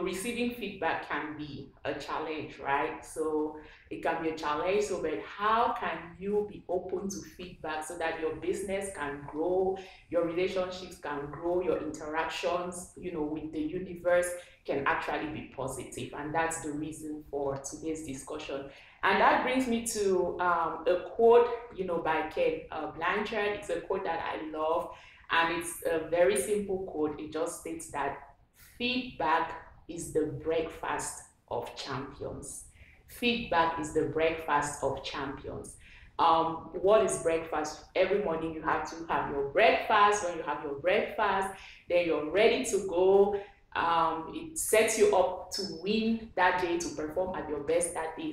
receiving feedback can be a challenge, right? So it can be a challenge. So, but how can you be open to feedback so that your business can grow, your relationships can grow, your interactions, with the universe can actually be positive? And that's the reason for today's discussion. And that brings me to a quote, by Ken Blanchard. It's a quote that I love, and it's a very simple quote. It just states that feedback is the breakfast of champions. Feedback is the breakfast of champions. What is breakfast? Every morning you have to have your breakfast. When you have your breakfast, then you're ready to go. It sets you up to win that day, to perform at your best that day.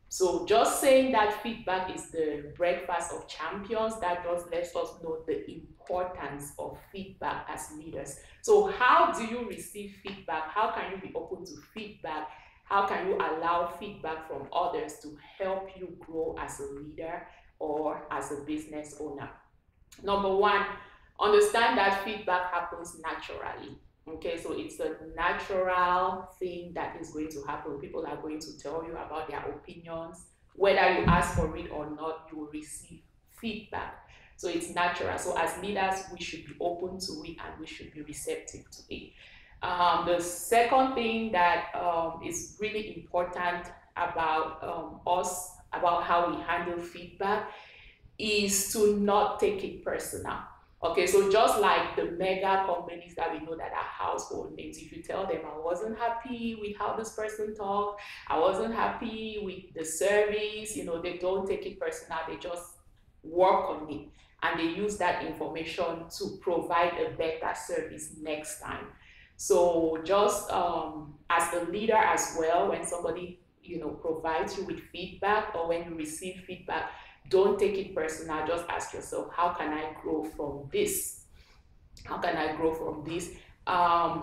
So just saying that feedback is the breakfast of champions, that just lets us know the importance of feedback as leaders. So how do you receive feedback? How can you be open to feedback? How can you allow feedback from others to help you grow as a leader or as a business owner? Number one, understand that feedback happens naturally. Okay, so it's a natural thing that is going to happen. People are going to tell you about their opinions. Whether you ask for it or not, you will receive feedback. So it's natural. So as leaders, we should be open to it and we should be receptive to it. The second thing that is really important about us, about how we handle feedback, is to not take it personal. Okay, so just like the mega companies that we know that are household names, if you tell them, I wasn't happy with how this person talked, I wasn't happy with the service, they don't take it personal, they just work on it. And they use that information to provide a better service next time. So just as a leader as well, when somebody, provides you with feedback, or when you receive feedback, don't take it personal. Just ask yourself, how can I grow from this? How can I grow from this? How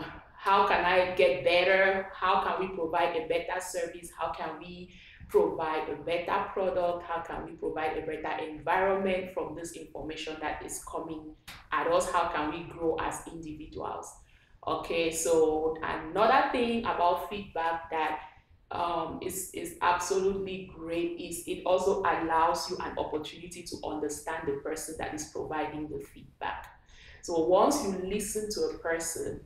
can I get better? How can we provide a better service? How can we provide a better product? How can we provide a better environment from this information that is coming at us? How can we grow as individuals? Okay, so another thing about feedback that is absolutely great is it also allows you an opportunity to understand the person that is providing the feedback. So once you listen to a person,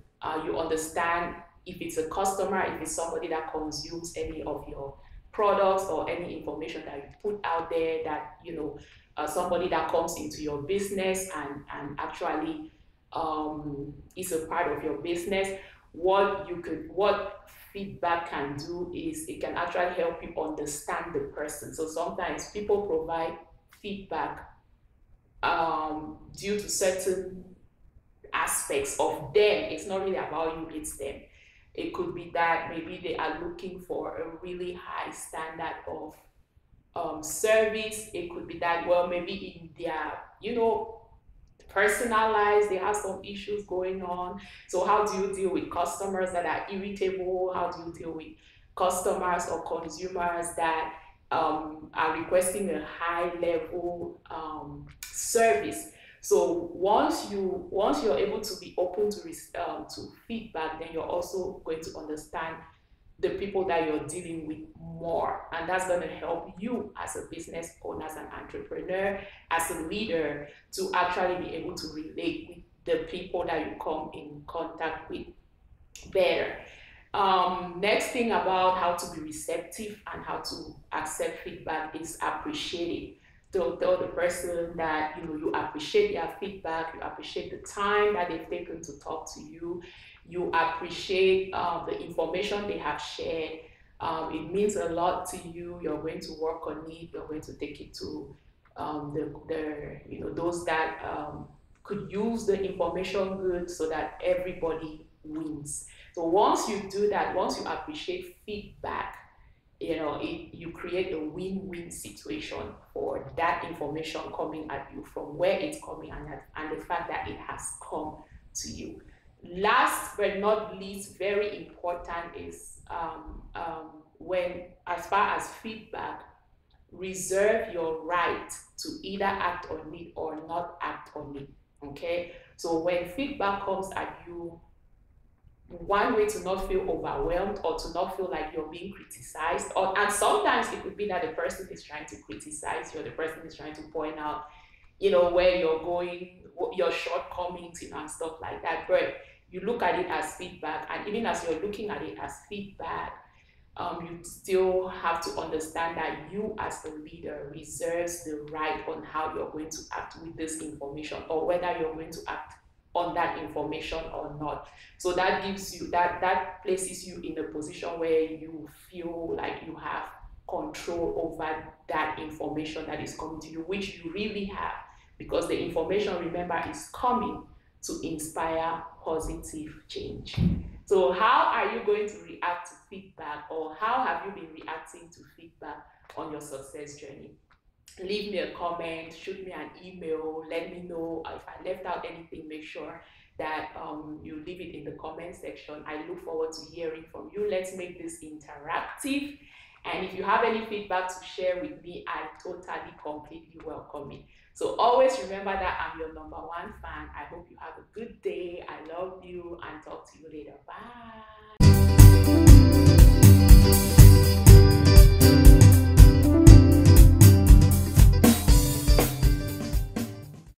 you understand if it's a customer, if it's somebody that consumes any of your products or any information that you put out there, that somebody that comes into your business and actually is a part of your business. What feedback can do is it can actually help you understand the person. So sometimes people provide feedback due to certain aspects of them. It's not really about you, it's them. It could be that maybe they are looking for a really high standard of service. It could be that, well, maybe in their, personal lives, they have some issues going on. So how do you deal with customers that are irritable? How do you deal with customers or consumers that are requesting a high level service? So once you're able to be open to feedback, then you're also going to understand the people that you're dealing with more, and that's going to help you as a business owner, as an entrepreneur, as a leader, to actually be able to relate with the people that you come in contact with better. Next thing about how to be receptive and how to accept feedback is appreciate it. Tell the person that you appreciate their feedback, you appreciate the time that they've taken to talk to you, you appreciate the information they have shared. It means a lot to you. You're going to work on it. You're going to take it to those that could use the information good, so that everybody wins. So once you do that, once you appreciate feedback, you create a win-win situation for that information coming at you, from where it's coming and the fact that it has come to you. Last but not least, very important is when, as far as feedback, reserve your right to either act on it or not act on it. Okay, so when feedback comes at you, one way to not feel overwhelmed or to not feel like you're being criticized, and sometimes it could be that the person is trying to criticize you, or the person is trying to point out, where you're going, your shortcomings, and stuff like that. But you look at it as feedback, and even as you're looking at it as feedback, you still have to understand that you as the leader reserves the right on how you're going to act with this information, or whether you're going to act on that information or not. So that gives you that places you in a position where you feel like you have control over that information that is coming to you, which you really have, because the information, remember, is coming to inspire positive change. So how are you going to react to feedback, or how have you been reacting to feedback on your success journey? Leave me a comment, shoot me an email, let me know if I left out anything. Make sure that you leave it in the comment section. I look forward to hearing from you. Let's make this interactive. And if you have any feedback to share with me, I totally, completely welcome it. So always remember that I'm your #1 fan. I hope you have a good day. I love you, and talk to you later. Bye.